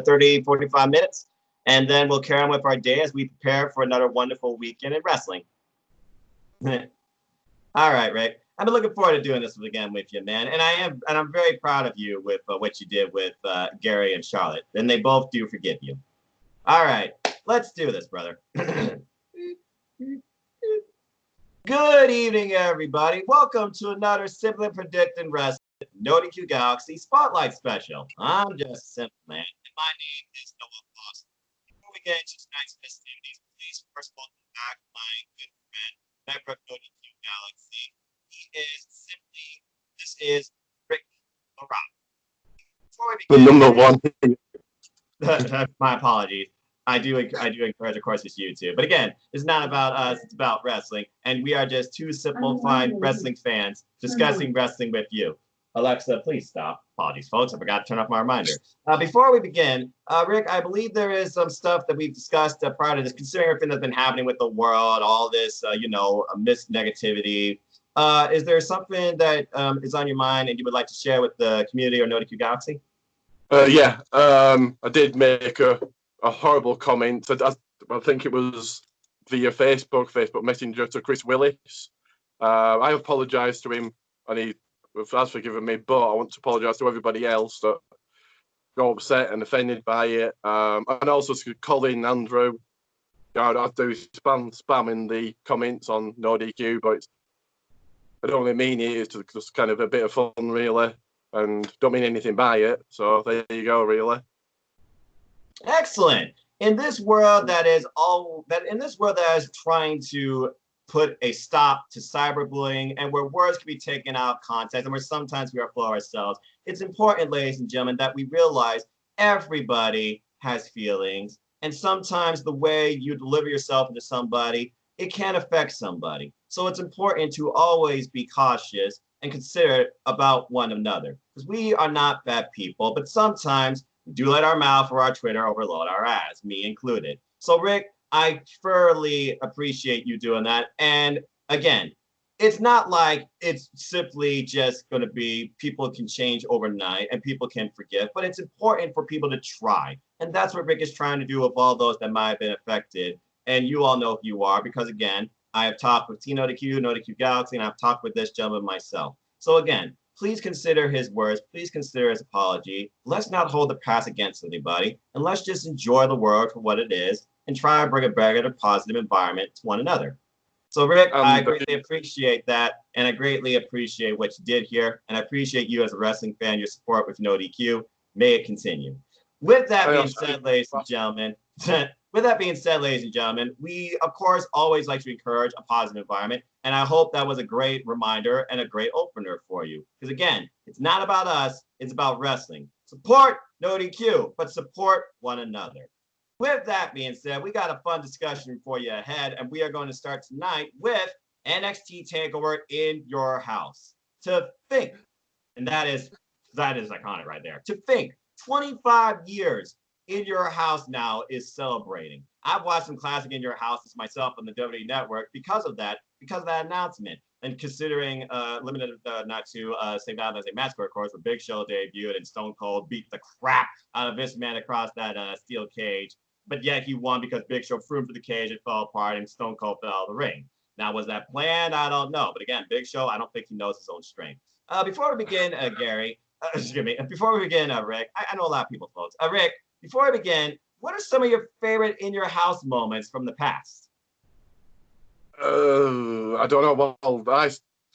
30, 45 minutes. And then we'll carry on with our day as we prepare for another wonderful weekend in wrestling. All right, Rick. I've been looking forward to doing this again with you, man. And I'm very proud of you with what you did with Gary and Charlotte. And they both do forgive you. All right, let's do this, brother. Good evening, everybody. Welcome to another Simply Predicting Wrestling No DQ Galaxy Spotlight Special. I'm just Simple Man, and my name is Noah Foster. Before we get into tonight's festivities, please first welcome back my good friend, member of No DQ Galaxy. This is Rick Larock. Before we begin, the number one. My apologies. I do encourage, of course, it's YouTube. But again, it's not about us, it's about wrestling. And we are just two simplified wrestling fans discussing wrestling with you. Alexa, please stop. Apologies, folks. I forgot to turn off my reminder. Before we begin, Rick, I believe there is some stuff that we've discussed prior to this, considering everything that's been happening with the world, all this, missed negativity. Is there something that is on your mind and you would like to share with the community or No DQ Galaxy? I did make a horrible comment. I think it was via Facebook Messenger to Chris Willis. I apologise to him, and he has forgiven me, but I want to apologise to everybody else that got upset and offended by it. And also to Colin, Andrew. I do spam in the comments on No DQ, but I don't really mean it. It's just kind of a bit of fun, really, and don't mean anything by it. So there you go, really. Excellent. In this world that is trying to put a stop to cyberbullying and where words can be taken out of context and where sometimes we are full of ourselves, it's important, ladies and gentlemen, that we realize everybody has feelings, and sometimes the way you deliver yourself into somebody, it can affect somebody. So it's important to always be cautious and considerate about one another, because we are not bad people, but sometimes we do let our mouth or our Twitter overload our ass, me included. So Rick, I thoroughly appreciate you doing that. And again, it's not like it's simply just going to be people can change overnight and people can forgive, but it's important for people to try. And that's what Rick is trying to do with all those that might have been affected. And you all know who you are, because again, I have talked with Team No DQ Galaxy, and I've talked with this gentleman myself. So again, please consider his words. Please consider his apology. Let's not hold the past against anybody, and let's just enjoy the world for what it is and try to bring a better, positive environment to one another. So Rick, I greatly appreciate that, and I greatly appreciate what you did here, and I appreciate you as a wrestling fan, your support with No DQ. May it continue. With that being said, ladies and gentlemen, we, of course, always like to encourage a positive environment. And I hope that was a great reminder and a great opener for you. Because again, it's not about us, it's about wrestling. Support No DQ, but support one another. With that being said, we got a fun discussion for you ahead. And we are going to start tonight with NXT TakeOver in your house. To think, and that is iconic right there. To think, 25 years in your house now is celebrating. I've watched some classic In Your Houses myself on the WWE Network because of that announcement. And considering limited not to St. Valentine's Day Massacre, of course, where Big Show debuted and Stone Cold beat the crap out of Vince McMahon across that steel cage. But yet he won because Big Show threw him to the cage, it fell apart, and Stone Cold fell out of the ring. Now, was that planned? I don't know. But again, Big Show, I don't think he knows his own strength. Before we begin, Gary, before we begin, Rick, I know a lot of people, folks. Rick, before I begin, what are some of your favorite In Your House moments from the past? I don't know. Well, I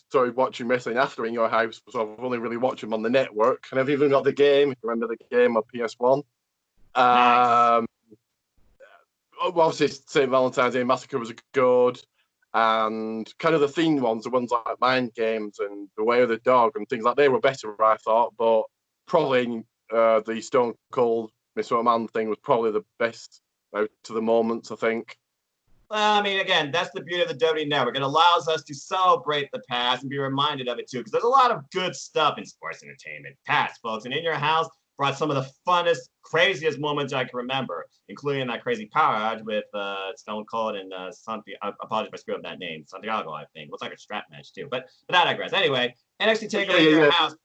started watching wrestling after In Your House, so I've only really watched them on the network. And I've even got the game, if you remember the game on PS1. Nice. Obviously, St. Valentine's Day Massacre was good. And kind of the themed ones, the ones like Mind Games and The Way of the Dog and things like they were better, I thought. But probably the Stone Cold Mr. McMahon thing was probably the best out to the moments, I think. Well, I mean, again, that's the beauty of the WWE Network. It allows us to celebrate the past and be reminded of it, too, because there's a lot of good stuff in sports entertainment past, folks. And In Your House brought some of the funnest, craziest moments I can remember, including that crazy power outage with Stone Cold and Santiago. I apologize if I screwed up that name. Santiago, I think. Looks like a strap match, too. But I digress. Anyway, NXT TakeOver In Your House.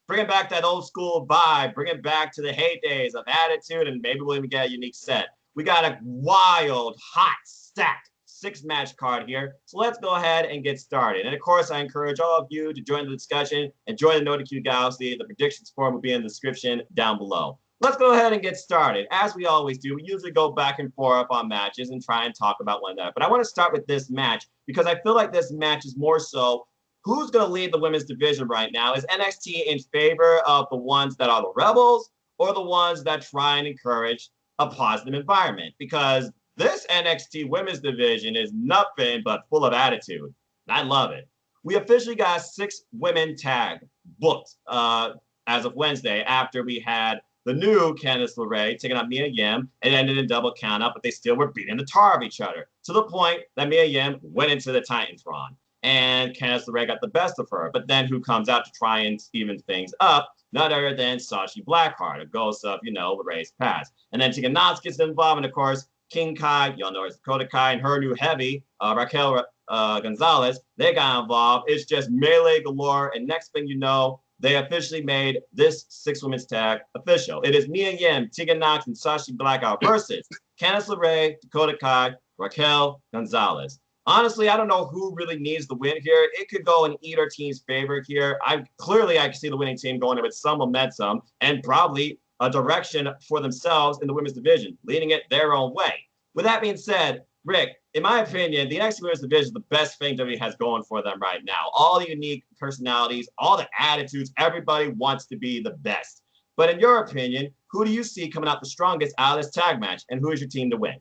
bringing back that old school vibe, bringing back to the heydays of Attitude, and maybe we'll even get a unique set. We got a wild, hot, stacked 6-match card here. So let's go ahead and get started. And of course, I encourage all of you to join the discussion and join the NotiQ Galaxy. The predictions form will be in the description down below. Let's go ahead and get started. As we always do, we usually go back and forth on matches and try and talk about one another. But I want to start with this match because I feel like this match is more so who's going to lead the women's division right now. Is NXT in favor of the ones that are the rebels or the ones that try and encourage a positive environment? Because this NXT women's division is nothing but full of attitude. I love it. We officially got 6 women tag booked as of Wednesday after we had the new Candice LeRae taking on Mia Yim. It ended in double count up, but they still were beating the tar of each other to the point that Mia Yim went into the Titantron and Candice LeRae got the best of her. But then who comes out to try and even things up? None other than Sashi Blackheart, a ghost of, LeRae's past. And then Tegan Nox gets involved, and of course, King Kai, y'all know it's Dakota Kai, and her new heavy, Raquel Gonzalez, they got involved. It's just melee galore. And next thing you know, they officially made this 6 women's tag official. It is Mia Yim, Tegan Nox, and Sashi Blackheart versus Candice LeRae, Dakota Kai, Raquel Gonzalez. Honestly, I don't know who really needs the win here. It could go in either team's favor here. I can see the winning team going in with some momentum and probably a direction for themselves in the women's division, leading it their own way. With that being said, Rick, in my opinion, the NXT Women's Division is the best thing WWE has going for them right now. All the unique personalities, all the attitudes, everybody wants to be the best. But in your opinion, who do you see coming out the strongest out of this tag match, and who is your team to win?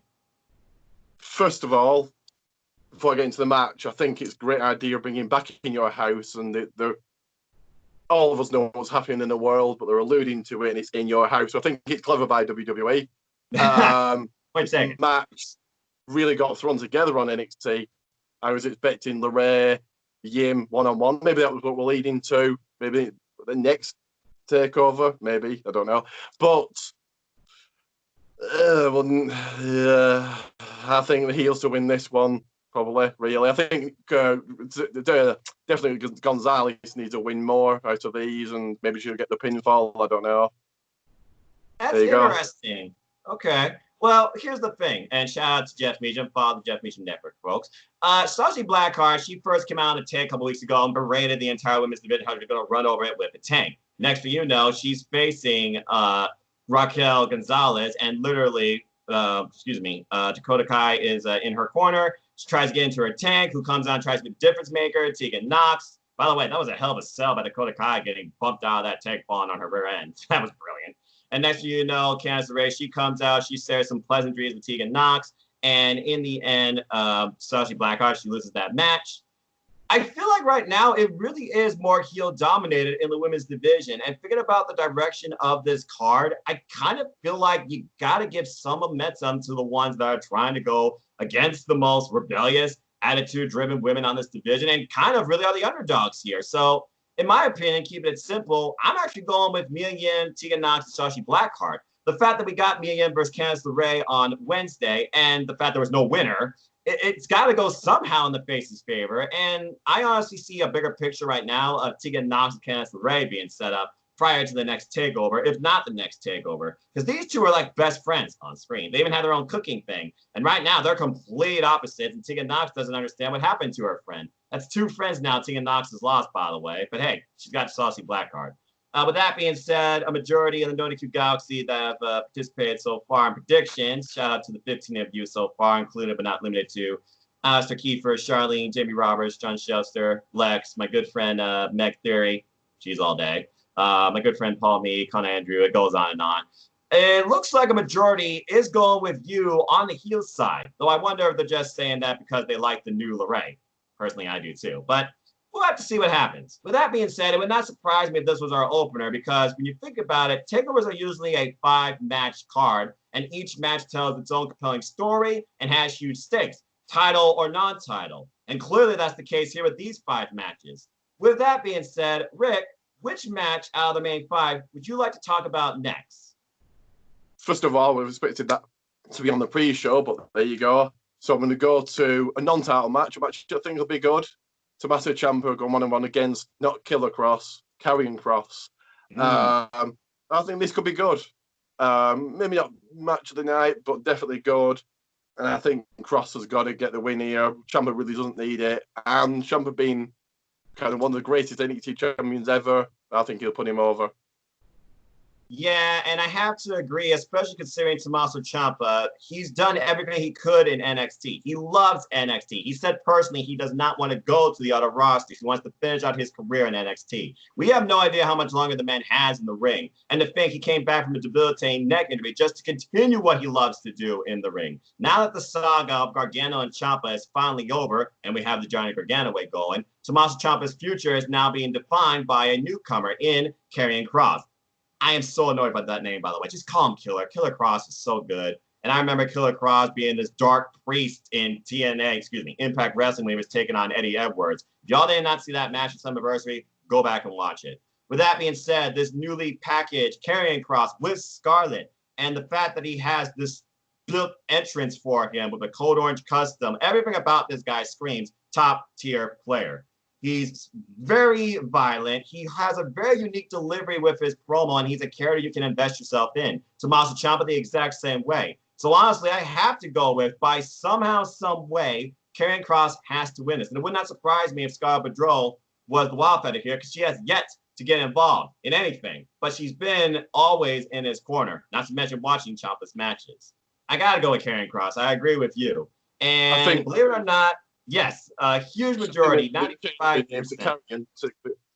First of all, before I get into the match, I think it's a great idea bringing back In Your House, and all of us know what's happening in the world, but they're alluding to it, and it's In Your House. So I think it's clever by WWE. Wait a second. Match really got thrown together on NXT. I was expecting LeRae, Yim one-on-one. Maybe that was what we're leading to. Maybe the next takeover. Maybe. I don't know. But I think the heels to win this one, probably, really. I think definitely Gonzalez needs to win more out of these, and maybe she'll get the pinfall. I don't know. That's interesting. Okay. Well, here's the thing, and shout out to Jeff Meacham, follow the Jeff Meacham Network, folks. Sashi Blackheart, she first came out on a tank a couple weeks ago and berated the entire women's division how they're going to run over it with a tank. Next thing you know, she's facing Raquel Gonzalez, and literally, Dakota Kai is in her corner. She tries to get into her tank, who comes out and tries to be the difference maker, Tegan Nox. By the way, that was a hell of a sell by Dakota Kai getting bumped out of that tank falling on her rear end. That was brilliant. And next thing you know, Candice LeRae, she comes out, she shares some pleasantries with Tegan Nox, and in the end, Sashi Blackheart, she loses that match. I feel like right now it really is more heel dominated in the women's division. And thinking about the direction of this card, I kind of feel like you got to give some momentum to the ones that are trying to go against the most rebellious, attitude-driven women on this division and kind of really are the underdogs here. So in my opinion, keeping it simple, I'm actually going with Mia Yim, Tegan Nox, and Sashi Blackheart. The fact that we got Mia Yim versus Candice LeRae on Wednesday, and the fact there was no winner, it's got to go somehow in the face's favor. And I honestly see a bigger picture right now of Tegan Nox and Candice LeRae being set up prior to the next takeover, if not the next takeover. Because these two are like best friends on screen. They even have their own cooking thing. And right now, they're complete opposites. And Tegan Nox doesn't understand what happened to her friend. That's 2 friends now Tegan Nox has lost, by the way. But hey, she's got Sashi Blackheart. With that being said, a majority of the NotiQ Galaxy that have participated so far in predictions, shout out to the 15 of you so far, included but not limited to Alistair Kiefer, Charlene, Jamie Roberts, John Schuster, Lex, my good friend Meg Theory, she's all day, my good friend Paul Mee, Con Andrew, it goes on and on. It looks like a majority is going with you on the heel side, though I wonder if they're just saying that because they like the new LeRae. Personally, I do too. But we'll have to see what happens. With that being said, it would not surprise me if this was our opener because when you think about it, takeovers are usually a 5-match card, and each match tells its own compelling story and has huge stakes, title or non-title. And clearly that's the case here with these 5 matches. With that being said, Rick, which match out of the main 5 would you like to talk about next? First of all, we expected that to be on the pre-show, but there you go. So I'm going to go to a non-title match, which I think will be good. Tommaso Ciampa going 1-on-1 against not Killer Cross, Karrion Kross. I think this could be good. Maybe not match of the night, but definitely good. And I think Cross has got to get the win here. Ciampa really doesn't need it. And Ciampa being kind of one of the greatest NXT champions ever, I think he'll put him over. Yeah, and I have to agree, especially considering Tommaso Ciampa, he's done everything he could in NXT. He loves NXT. He said personally he does not want to go to the other rosters. He wants to finish out his career in NXT. We have no idea how much longer the man has in the ring. And to think he came back from a debilitating neck injury just to continue what he loves to do in the ring. Now that the saga of Gargano and Ciampa is finally over, and we have the Johnny Gargano way going, Tommaso Ciampa's future is now being defined by a newcomer in Karrion Kross. I am so annoyed by that name, by the way. Just call him Killer. Killer Kross is so good. And I remember Killer Kross being this dark priest in Impact Wrestling when he was taking on Eddie Edwards. If y'all did not see that match at Summerversary, go back and watch it. With that being said, this newly packaged Karrion Kross with Scarlett and the fact that he has this built entrance for him with a Code Orange custom, everything about this guy screams top tier player. He's very violent. He has a very unique delivery with his promo, and he's a character you can invest yourself in. Tommaso Ciampa the exact same way. So honestly, I have to go with, by somehow, some way, Karrion Kross has to win this. And it would not surprise me if Scarlett Bordeaux was the wildfire here, because she has yet to get involved in anything. But she's been always in his corner, not to mention watching Ciampa's matches. I got to go with Karrion Kross. I agree with you. And believe it or not, yes, a huge majority, 95%.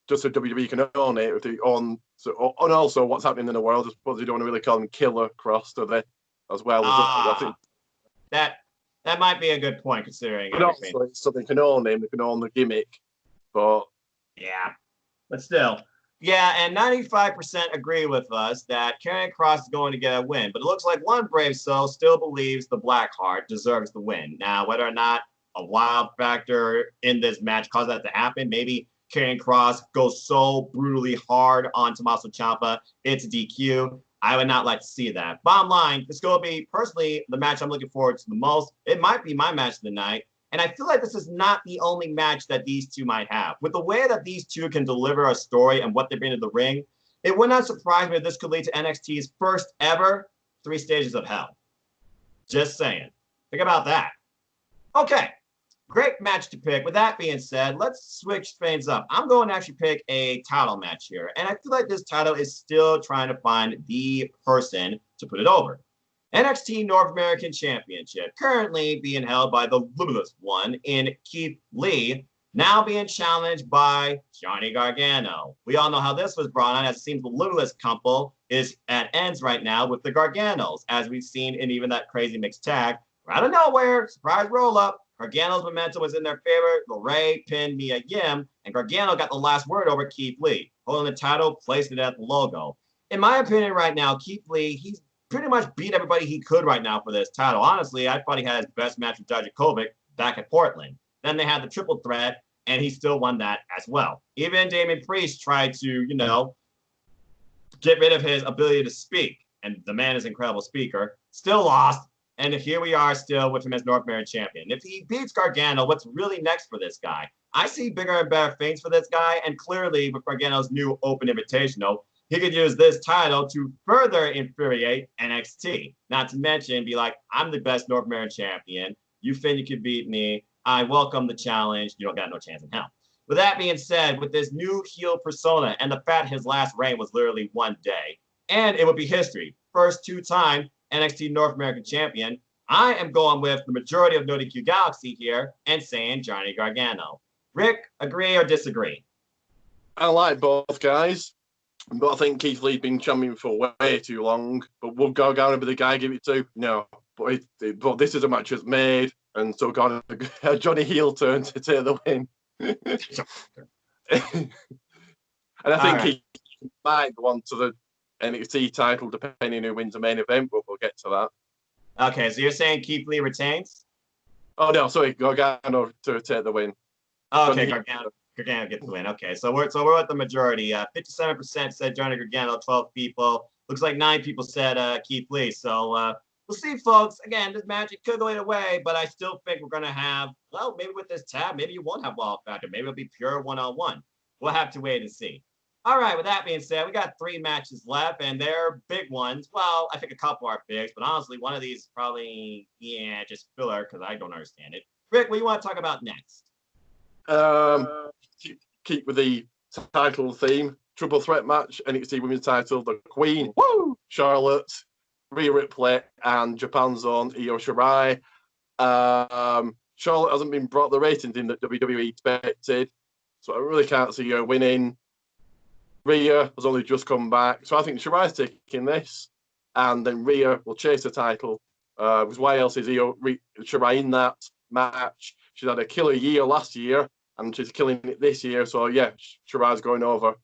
Just so WWE can own it, and also what's happening in the world. I suppose you don't want to really call him Killer Kross, do they? As well. I think that might be a good point, considering. But also, so they can own him, they can own the gimmick. But yeah, but still. Yeah, and 95% agree with us that Karrion Kross is going to get a win. But it looks like one brave soul still believes the Blackheart deserves the win. Now, whether or not a wild factor in this match caused that to happen, maybe Karrion Kross goes so brutally hard on Tommaso Ciampa, it's DQ. I would not like to see that. Bottom line, this is going to be, personally, the match I'm looking forward to the most. It might be my match of the night. And I feel like this is not the only match that these two might have. With the way that these two can deliver a story and what they bring to the ring, it would not surprise me if this could lead to NXT's first ever 3 Stages of Hell. Just saying. Think about that. Okay. Great match to pick. With that being said, let's switch things up. I'm going to actually pick a title match here. And I feel like this title is still trying to find the person to put it over. NXT North American Championship, currently being held by the Limitless One in Keith Lee, now being challenged by Johnny Gargano. We all know how this was brought on, as it seems the Limitless couple is at ends right now with the Garganos, as we've seen in even that crazy mixed tag. Out of nowhere, surprise roll-up, Gargano's momentum was in their favor. LeRae pinned Mia Yim, and Gargano got the last word over Keith Lee, holding the title, placing it at the logo. In my opinion right now, Keith Lee, he's pretty much beat everybody he could right now for this title. Honestly, I thought he had his best match with Dijakovic back at Portland. Then they had the triple threat, and he still won that as well. Even Damian Priest tried to, get rid of his ability to speak, and the man is an incredible speaker. Still lost, and here we are still with him as North American champion. If he beats Gargano, what's really next for this guy? I see bigger and better things for this guy, and clearly with Gargano's new Open Invitational, he could use this title to further infuriate NXT. Not to mention, be like, I'm the best North American champion. You think you could beat me? I welcome the challenge. You don't got no chance in hell. With that being said, with this new heel persona and the fact his last reign was literally 1 day, and it would be history, first 2-time NXT North American champion, I am going with the majority of No DQ Galaxy here and saying Johnny Gargano. Rick, agree or disagree? I like both guys. But I think Keith Lee's been champion for way too long. But will Gargano be the guy I give it to? No. But this is a match that's made, and so got a Johnny heel turn to take the win. And I think he might go on to the NXT title, depending who wins the main event, but we'll get to that. Okay, so you're saying Keith Lee retains? Oh, no, sorry, Gargano to take the win. Oh, okay, Gargano gets the win. Okay, so we're at the majority. 57% said Johnny Gargano, 12 people. Looks like 9 people said Keith Lee. So we'll see, folks. Again, this match, it could go either way, but I still think we're going to have, well, maybe with this tab, maybe you won't have Wild Factor. Maybe it'll be pure one-on-one. We'll have to wait and see. All right, with that being said, we got 3 matches left, and they're big ones. Well, I think a couple are big, but honestly, one of these is probably, just filler because I don't understand it. Rick, what do you want to talk about next? Keep with the title theme. Triple threat match, NXT Women's title, the Queen, woo! Charlotte, Rhea Ripley, and Japan's own Io Shirai. Charlotte hasn't been brought the ratings in that WWE expected, so I really can't see her winning. Rhea has only just come back, so I think Shirai's taking this, and then Rhea will chase the title. Because why else is Shirai in that match? She's had a killer year last year, and she's killing it this year. So yeah, Shirai's going over.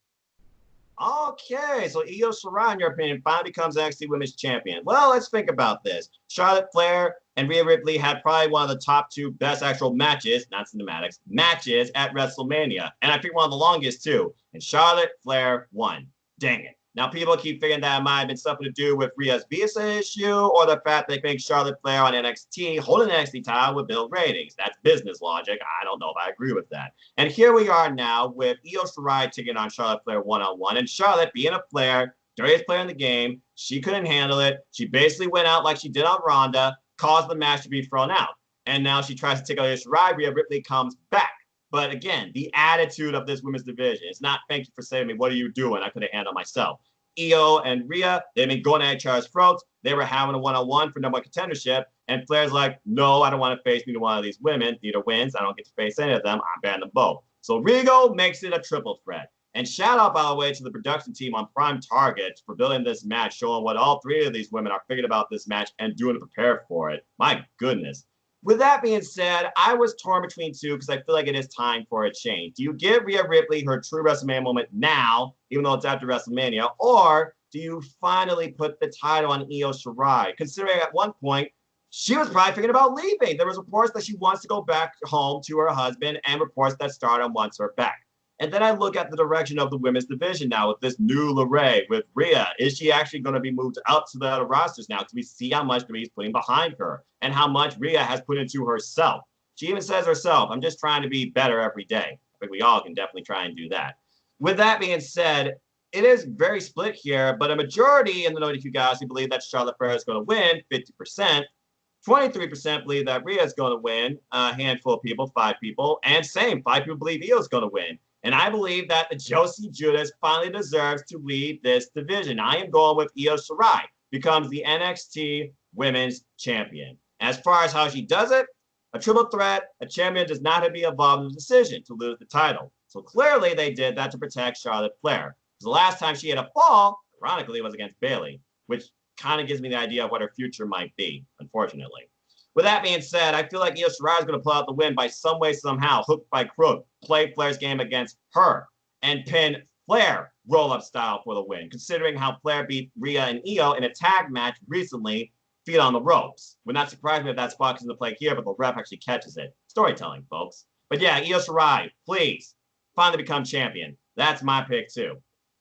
Okay, so Io Shirai, in your opinion, finally becomes NXT Women's Champion. Well, let's think about this. Charlotte Flair and Rhea Ripley had probably one of the top 2 best actual matches, not cinematics, matches at WrestleMania. And I think one of the longest too. And Charlotte Flair won. Dang it. Now, people keep figuring that it might have been something to do with Rhea's visa issue or the fact they think Charlotte Flair on NXT holding the NXT title would build ratings. That's business logic. I don't know if I agree with that. And here we are now with Io Shirai taking on Charlotte Flair one-on-one. And Charlotte, being a Flair, dirtiest player in the game, she couldn't handle it. She basically went out like she did on Ronda, caused the match to be thrown out. And now she tries to take out Io Shirai. Rhea Ripley comes back. But again, the attitude of this women's division, it's not thank you for saving me. What are you doing? I could have handled myself. Io and Rhea, they've been going at each other's throats. They were having a one-on-one for number 1 contendership. And Flair's like, no, I don't want to face neither one of these women. Neither wins. I don't get to face any of them. I'm banning them both. So Rigo makes it a triple threat. And shout out, by the way, to the production team on Prime Target for building this match, showing what all 3 of these women are thinking about this match and doing to prepare for it. My goodness. With that being said, I was torn between 2 because I feel like it is time for a change. Do you give Rhea Ripley her true WrestleMania moment now, even though it's after WrestleMania, or do you finally put the title on Io Shirai? Considering at one point, she was probably thinking about leaving. There was reports that she wants to go back home to her husband and reports that Stardom wants her back. And then I look at the direction of the women's division now with this new Lorraine, with Rhea. Is she actually going to be moved up to the other rosters now? Because we see how much Rhea's putting behind her and how much Rhea has put into herself. She even says herself, I'm just trying to be better every day. I think we all can definitely try and do that. With that being said, it is very split here, but a majority in the Notiku Galaxy believe that Charlotte Flair is going to win, 50%. 23% believe that Rhea is going to win, a handful of people, 5 people, and 5 people believe Io is going to win. And I believe that the Josie Judas finally deserves to lead this division. I am going with Io Shirai, becomes the NXT Women's Champion. As far as how she does it, a triple threat, a champion does not have to be involved in the decision to lose the title. So clearly they did that to protect Charlotte Flair. Because the last time she had a fall, ironically, was against Bayley, which kind of gives me the idea of what her future might be, unfortunately. With that being said, I feel like Io Shirai is going to pull out the win by some way, somehow, hook by crook, play Flair's game against her, and pin Flair roll-up style for the win, considering how Flair beat Rhea and Io in a tag match recently, feet on the ropes. Would not surprise me if that spot comes into play here, but the ref actually catches it. Storytelling, folks. But yeah, Io Shirai, please, finally become champion. That's my pick, too.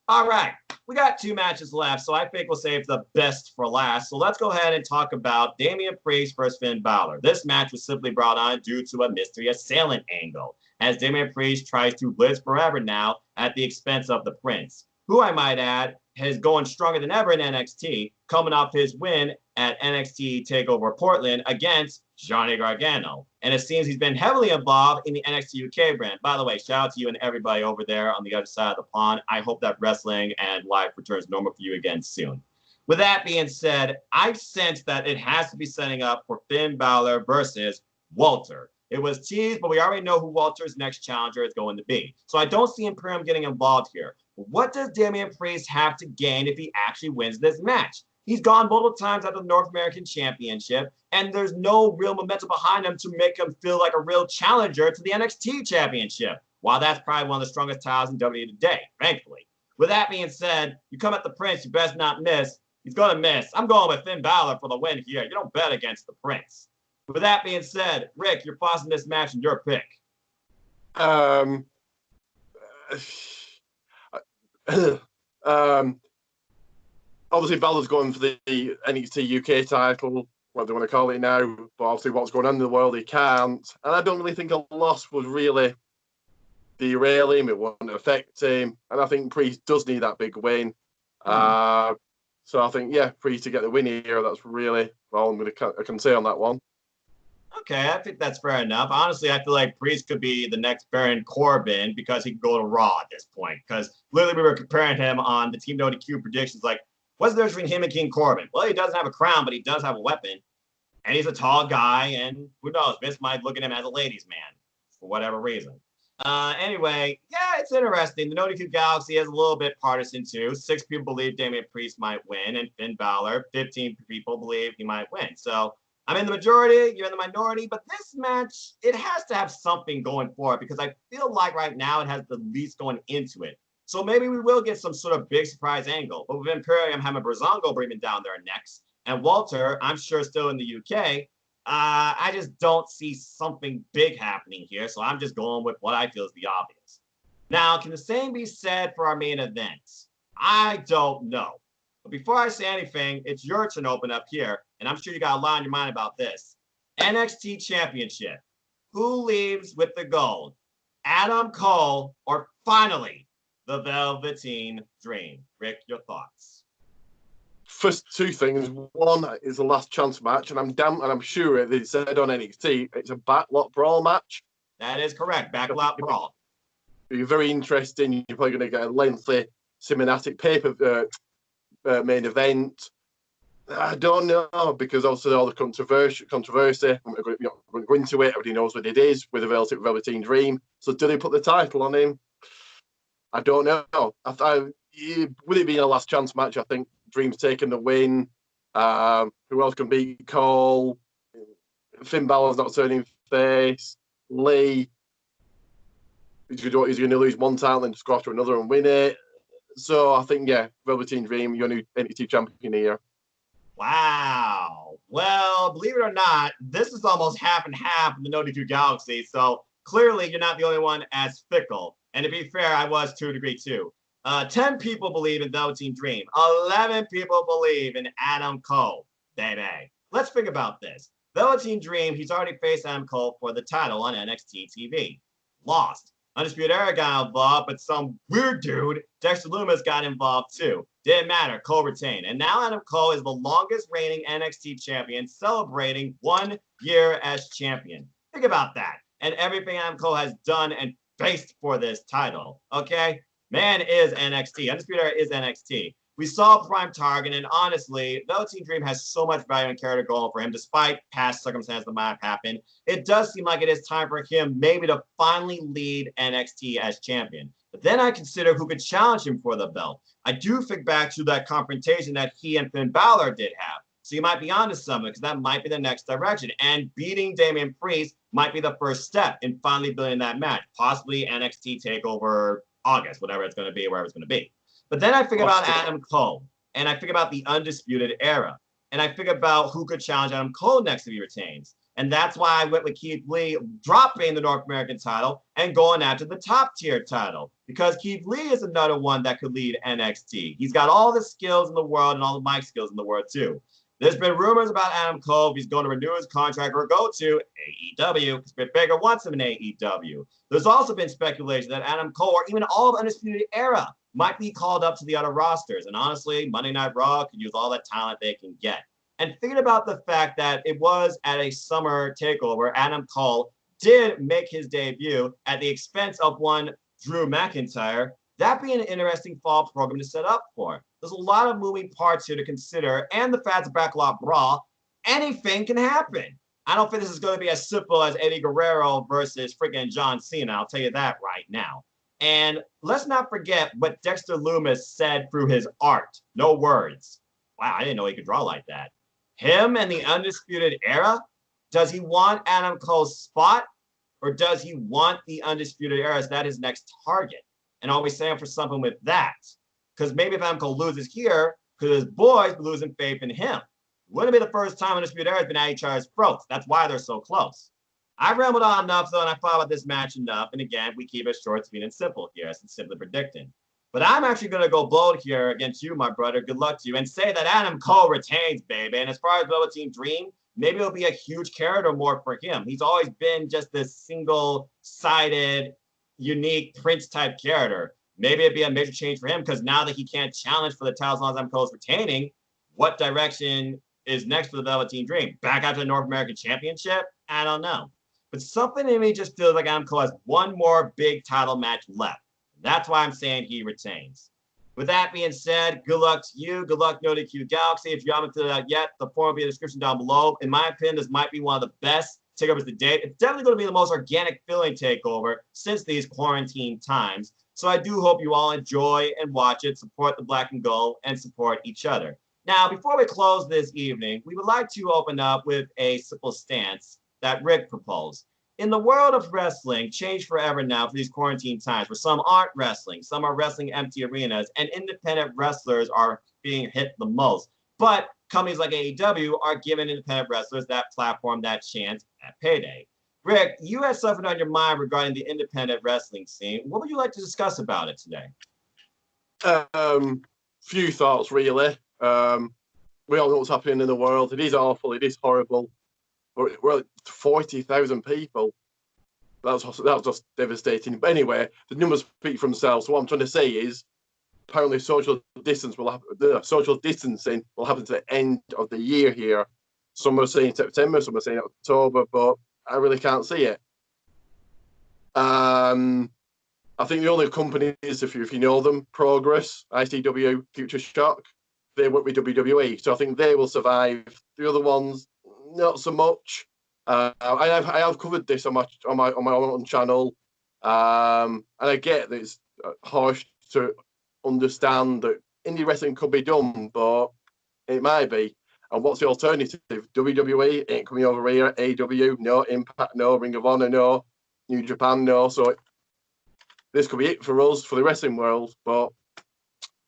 All right, we got 2 matches left, so I think we'll save the best for last. So let's go ahead and talk about Damian Priest versus Finn Balor. This match was simply brought on due to a mystery assailant angle, as Damian Priest tries to live forever now at the expense of the Prince, who I might add is going stronger than ever in NXT, coming off his win at NXT TakeOver Portland against Johnny Gargano. And it seems he's been heavily involved in the NXT UK brand. By the way, shout out to you and everybody over there on the other side of the pond. I hope that wrestling and life returns normal for you again soon. With that being said, I've sensed that it has to be setting up for Finn Balor versus Walter. It was teased, but we already know who Walter's next challenger is going to be. So I don't see Imperium getting involved here. What does Damian Priest have to gain if he actually wins this match? He's gone multiple times at the North American Championship, and there's no real momentum behind him to make him feel like a real challenger to the NXT Championship. While that's probably one of the strongest titles in WWE today, thankfully. With that being said, you come at the Prince, you best not miss. He's going to miss. I'm going with Finn Balor for the win here. You don't bet against the Prince. With that being said, Rick, you're pausing this match and your pick. Obviously, Balor's going for the NXT UK title, what they want to call it now, but obviously what's going on in the world, he can't. And I don't really think a loss would really derail him, it won't affect him. And I think Priest does need that big win. So I think, yeah, Priest to get the win here, that's really all I can say on that one. Okay, I think that's fair enough. Honestly, I feel like Priest could be the next Baron Corbin because he could go to Raw at this point. Because literally, we were comparing him on the Team NoDQ predictions. Like, what's the difference between him and King Corbin? Well, he doesn't have a crown, but he does have a weapon. And he's a tall guy. And who knows? Vince might look at him as a ladies' man for whatever reason. Anyway, yeah, it's interesting. The NoDQ Galaxy is a little bit partisan too. 6 people believe Damian Priest might win, and Finn Balor. 15 people believe he might win. So I'm in the majority, you're in the minority, but this match, it has to have something going for it because I feel like right now it has the least going into it. So maybe we will get some sort of big surprise angle. But with Imperium having Breezango breathing down their necks, and Walter, I'm sure still in the UK, I just don't see something big happening here. So I'm just going with what I feel is the obvious. Now, can the same be said for our main event? I don't know. But before I say anything, it's your turn to open up here. And I'm sure you got a lot on your mind about this. NXT Championship. Who leaves with the gold? Adam Cole or finally the Velveteen Dream? Rick, your thoughts. First two things. One is the last chance match, and I'm sure they said on NXT it's a backlot brawl match. That is correct. Backlot brawl. It'll be very interesting. You're probably going to get a lengthy cinematic paper main event. I don't know because also all the controversy. I'm going to go into it. Everybody knows what it is with the Velveteen Dream. So do they put the title on him? I don't know. With it being a last chance match, I think Dream's taking the win. Who else can beat Cole? Finn Balor's not turning face. Lee. He's going to lose one title and just go after another and win it. So I think, yeah, Velveteen Dream, your new NXT champion here. Wow. Well, believe it or not, this is almost half and half in the NoDQ Galaxy. So clearly you're not the only one as fickle. And to be fair, I was to a degree too. 10 people believe in Velveteen Dream. 11 people believe in Adam Cole. Baby. Let's think about this. Velveteen Dream, he's already faced Adam Cole for the title on NXT TV. Lost. Undisputed Era got involved, but some weird dude, Dexter Lumis, got involved too. Didn't matter. Cole retained. And now Adam Cole is the longest reigning NXT champion, celebrating 1 year as champion. Think about that. And everything Adam Cole has done and faced for this title. Okay? Man is NXT. Undisputed Era is NXT. We saw Prime Target, and honestly, Velveteen Dream has so much value and character going for him, despite past circumstances that might have happened. It does seem like it is time for him maybe to finally lead NXT as champion. But then I consider who could challenge him for the belt. I do think back to that confrontation that he and Finn Balor did have. So you might be onto something, because that might be the next direction. And beating Damian Priest might be the first step in finally building that match. Possibly NXT TakeOver August, whatever it's going to be, wherever it's going to be. But then I think about Adam Cole, and I think about the Undisputed Era, and I think about who could challenge Adam Cole next if he retains. And that's why I went with Keith Lee dropping the North American title and going after the top tier title, because Keith Lee is another one that could lead NXT. He's got all the skills in the world and all the mic skills in the world too. There's been rumors about Adam Cole, if he's going to renew his contract or go to AEW, because Britt Baker wants him in AEW. There's also been speculation that Adam Cole, or even all of Undisputed Era, might be called up to the other rosters. And honestly, Monday Night Raw could use all that talent they can get. And thinking about the fact that it was at a summer takeover, Adam Cole did make his debut at the expense of one Drew McIntyre, that'd be an interesting fall program to set up for. There's a lot of moving parts here to consider, and the fact of Backlot Brawl, anything can happen. I don't think this is going to be as simple as Eddie Guerrero versus freaking John Cena. I'll tell you that right now. And let's not forget what Dexter Lumis said through his art. No words. Wow, I didn't know he could draw like that. Him and the Undisputed Era? Does he want Adam Cole's spot? Or does he want the Undisputed Era? Is that his next target? And are we saying for something with that? Because maybe if Adam Cole loses here, because his boys be losing faith in him. Wouldn't be the first time Undisputed Era has been at each other's throats. That's why they're so close. I rambled on enough, though, and I thought about this match enough. And again, we keep it short, sweet, and simple here, as it's simply predicting. But I'm actually going to go bold here against you, my brother. Good luck to you. And say that Adam Cole retains, baby. And as far as Velveteen Dream, maybe it'll be a huge character more for him. He's always been just this single-sided unique Prince type character. Maybe it'd be a major change for him because now that he can't challenge for the titles as long as Adam Cole is retaining, what direction is next for the Velveteen Dream? Back after the North American Championship? I don't know. But something in me just feels like Adam Cole has one more big title match left. That's why I'm saying he retains. With that being said, good luck to you. Good luck, No DQ Galaxy. If you haven't filled it out yet, the form will be in the description down below. In my opinion, this might be one of the best takeovers to date. It's definitely going to be the most organic feeling takeover since these quarantine times. So I do hope you all enjoy and watch it, support the Black and Gold, and support each other. Now, before we close this evening, we would like to open up with a simple stance that Rick proposed. In the world of wrestling, changed forever now for these quarantine times, where some aren't wrestling, some are wrestling empty arenas, and independent wrestlers are being hit the most. But companies like AEW are giving independent wrestlers that platform, that chance at payday. Rick, you had something on your mind regarding the independent wrestling scene. What would you like to discuss about it today? Few thoughts, really. We all know what's happening in the world. It is awful. It is horrible. We're at 40,000 people. That was just devastating. But anyway, the numbers speak for themselves. So what I'm trying to say is, apparently, social distancing will happen to the end of the year here. Some are saying September, some are saying October, but I really can't see it. I think the only companies, if you know them, Progress, ICW, Future Shock, they work with WWE, so I think they will survive. The other ones, not so much. I have covered this on my own channel, and I get that it's harsh to understand that indie wrestling could be done, but it might be. And what's the alternative? WWE ain't coming over here. AEW, no. Impact, no. Ring of Honor, no. New Japan, no. So this could be it for us, for the wrestling world, but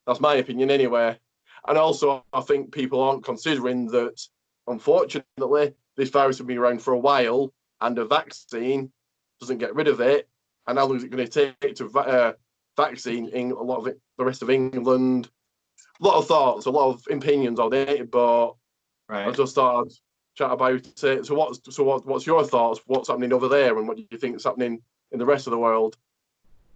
that's my opinion anyway. And also, I think people aren't considering that, unfortunately, this virus has been around for a while, and a vaccine doesn't get rid of it. And how long is it going to take to vaccine in a lot of it, the rest of England? A lot of thoughts, a lot of opinions on it, but right. I just thought I'd chat about it. So what's your thoughts? What's happening over there, and what do you think is happening in the rest of the world?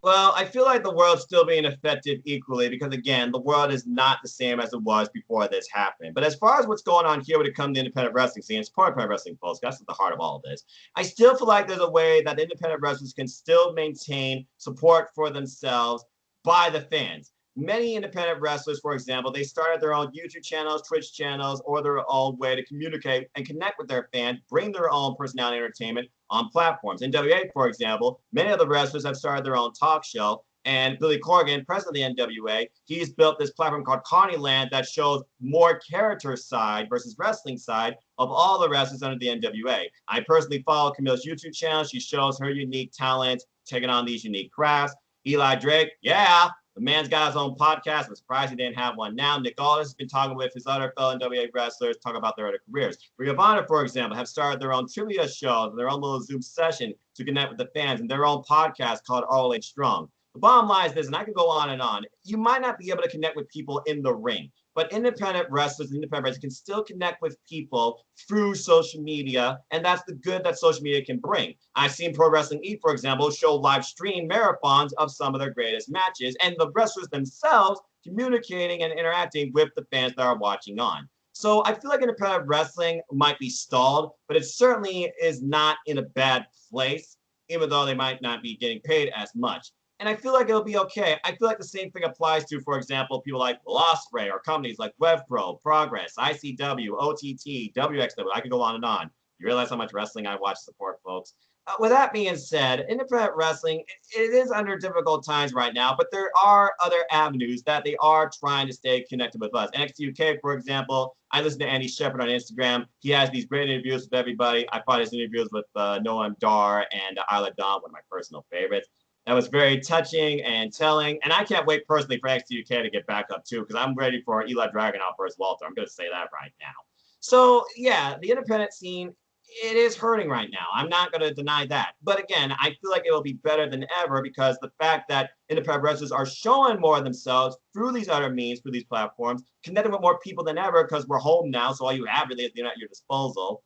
Well, I feel like the world's still being affected equally because, again, the world is not the same as it was before this happened. But as far as what's going on here when it comes to independent wrestling scene, it's part of independent wrestling, folks. That's at the heart of all of this. I still feel like there's a way that independent wrestlers can still maintain support for themselves by the fans. Many independent wrestlers, for example, they started their own YouTube channels, Twitch channels, or their own way to communicate and connect with their fans, bring their own personality entertainment on platforms. In NWA, for example, many of the wrestlers have started their own talk show, and Billy Corgan, president of the NWA, he's built this platform called Carneyland that shows more character side versus wrestling side of all the wrestlers under the NWA. I personally follow Camille's YouTube channel. She shows her unique talent, taking on these unique crafts. Eli Drake, yeah, the man's got his own podcast. I'm surprised he didn't have one now. Nick Aldis has been talking with his other fellow NWA wrestlers, talking about their other careers. Ring of Honor, for example, have started their own trivia shows, their own little Zoom session to connect with the fans, and their own podcast called ROH Strong. The bottom line is this, and I can go on and on. You might not be able to connect with people in the ring, but independent wrestlers, independent wrestlers can still connect with people through social media, and that's the good that social media can bring. I've seen Pro Wrestling Eat, for example, show live stream marathons of some of their greatest matches, and the wrestlers themselves communicating and interacting with the fans that are watching on. So I feel like independent wrestling might be stalled, but it certainly is not in a bad place, even though they might not be getting paid as much. And I feel like it'll be okay. I feel like the same thing applies to, for example, people like Ospreay or companies like WebPro, Progress, ICW, OTT, WXW. I could go on and on. You realize how much wrestling I watch support, folks. With that being said, independent wrestling, it is under difficult times right now, but there are other avenues that they are trying to stay connected with us. NXT UK, for example, I listen to Andy Shepherd on Instagram. He has these great interviews with everybody. I find his interviews with Noam Dar and Isla Dawn, one of my personal favorites. That was very touching and telling. And I can't wait personally for NXT UK to get back up too, because I'm ready for Eli Dragunov versus Walter. I'm going to say that right now. So yeah, the independent scene, it is hurting right now. I'm not going to deny that. But again, I feel like it will be better than ever because the fact that independent wrestlers are showing more of themselves through these other means, through these platforms, connecting with more people than ever because we're home now. So all you have really is at your disposal.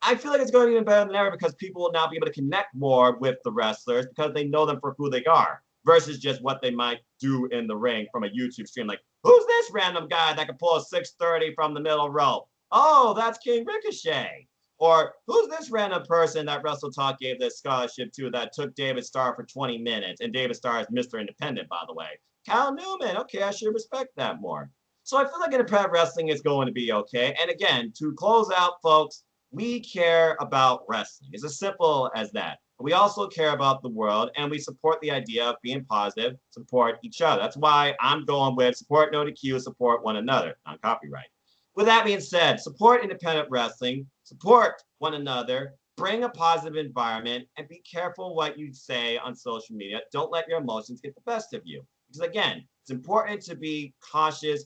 I feel like it's going even better than ever because people will now be able to connect more with the wrestlers because they know them for who they are versus just what they might do in the ring from a YouTube stream. Like, who's this random guy that can pull a 630 from the middle rope? Oh, that's King Ricochet. Or who's this random person that Wrestle Talk gave this scholarship to that took David Starr for 20 minutes? And David Starr is Mr. Independent, by the way. Cal Newman. Okay, I should respect that more. So I feel like independent wrestling is going to be okay. And again, to close out, folks, we care about wrestling. It's as simple as that. But we also care about the world, and we support the idea of being positive, support each other. That's why I'm going with support no DQ, support one another, non copyright. With that being said, support independent wrestling, support one another, bring a positive environment, and be careful what you say on social media. Don't let your emotions get the best of you. Because again, it's important to be cautious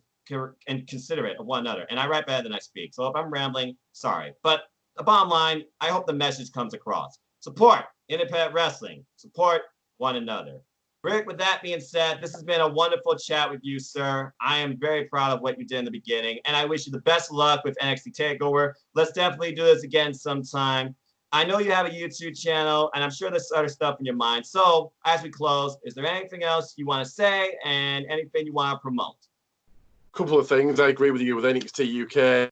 and considerate of one another. And I write better than I speak. So if I'm rambling, sorry. But the bottom line, I hope the message comes across. Support independent wrestling. Support one another. Rick, with that being said, this has been a wonderful chat with you, sir. I am very proud of what you did in the beginning, and I wish you the best luck with NXT TakeOver. Let's definitely do this again sometime. I know you have a YouTube channel, and I'm sure there's other stuff in your mind. So as we close, is there anything else you want to say and anything you want to promote? Couple of things. I agree with you with NXT UK.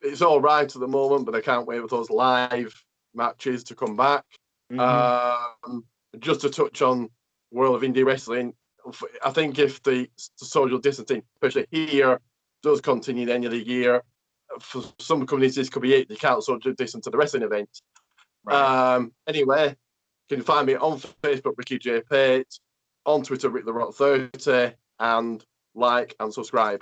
It's all right at the moment, but I can't wait for those live matches to come back. Just to touch on World of Indie Wrestling, I think if the social distancing, especially here, does continue at the end of the year, for some companies this could be it. They can't social distance to the wrestling event. Right. Anyway, you can find me on Facebook, Ricky J. Pate, on Twitter, Rick the Rock 30, and like and subscribe.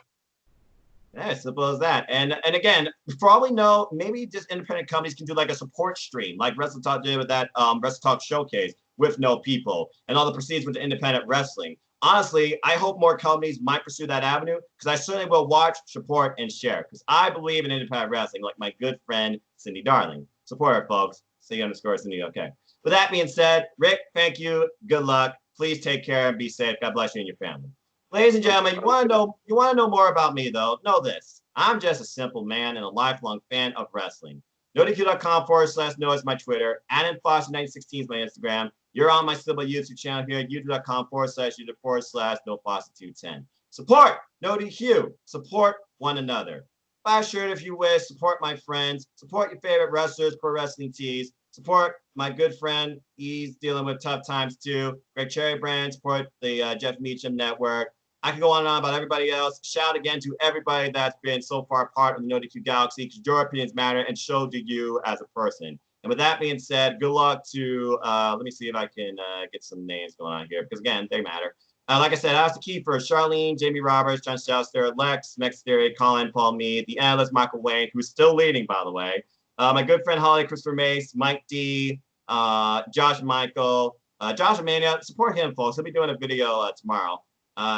Yeah, simple as that. And again, for all we know, maybe just independent companies can do like a support stream, like Wrestle Talk did with that Wrestle Talk showcase with no people, and all the proceeds with the independent wrestling. Honestly, I hope more companies might pursue that avenue because I certainly will watch, support, and share because I believe in independent wrestling, like my good friend Cindy Darling. Support her, folks. C_Cindy. Okay. With that being said, Rick, thank you. Good luck. Please take care and be safe. God bless you and your family. Ladies and gentlemen, you want to know more about me, though? Know this. I'm just a simple man and a lifelong fan of wrestling. NoDQ.com/no is my Twitter. AdamFoster1916 is my Instagram. You're on my Sybil YouTube channel here at youtube.com/user/NoFoster210. Support NoDQ. Support one another. Buy a shirt if you wish. Support my friends. Support your favorite wrestlers, pro wrestling tees. Support my good friend. He's dealing with tough times too. Greg Cherry Brand. Support the Jeff Meacham Network. I can go on and on about everybody else. Shout again to everybody that's been so far part of the NoDQ Galaxy because your opinions matter and so do you as a person. And with that being said, good luck to, let me see if I can get some names going on here because, again, they matter. Like I said, Alistair Kiefer, Charlene, Jamie Roberts, John Schuster, Lex, Mex Theory, Colin, Paul Mead, the analyst Michael Wayne, who's still leading, by the way. My good friend Holly, Christopher Mace, Mike D, Josh Michael, Josh Amania. Support him, folks. He'll be doing a video tomorrow.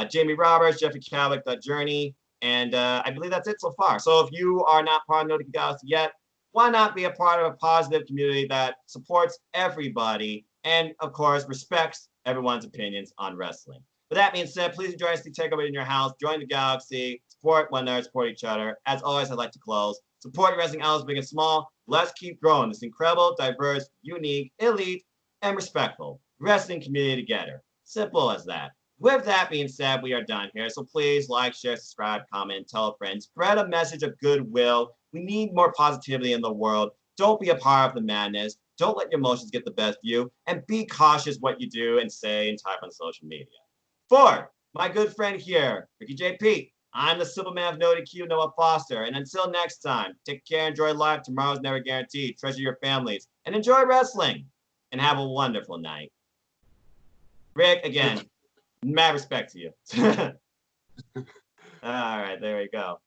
Jamie Roberts, Jeffrey Calvick, The Journey, and I believe that's it so far. So if you are not part of NoDQ Galaxy yet, why not be a part of a positive community that supports everybody and, of course, respects everyone's opinions on wrestling? With that being said, please enjoy NXT TakeOver in your house. Join the Galaxy. Support one another. Support each other. As always, I'd like to close. Support your wrestling outlets, big and small. Let's keep growing this incredible, diverse, unique, elite, and respectful wrestling community together. Simple as that. With that being said, we are done here. So please like, share, subscribe, comment, tell a friend. Spread a message of goodwill. We need more positivity in the world. Don't be a part of the madness. Don't let your emotions get the best of you. And be cautious what you do and say and type on social media. For my good friend here, Ricky JP, I'm the simple man of NoDQ, Noah Foster. And until next time, take care, enjoy life. Tomorrow's never guaranteed. Treasure your families and enjoy wrestling. And have a wonderful night. Rick, again, mad respect to you. All right, there we go.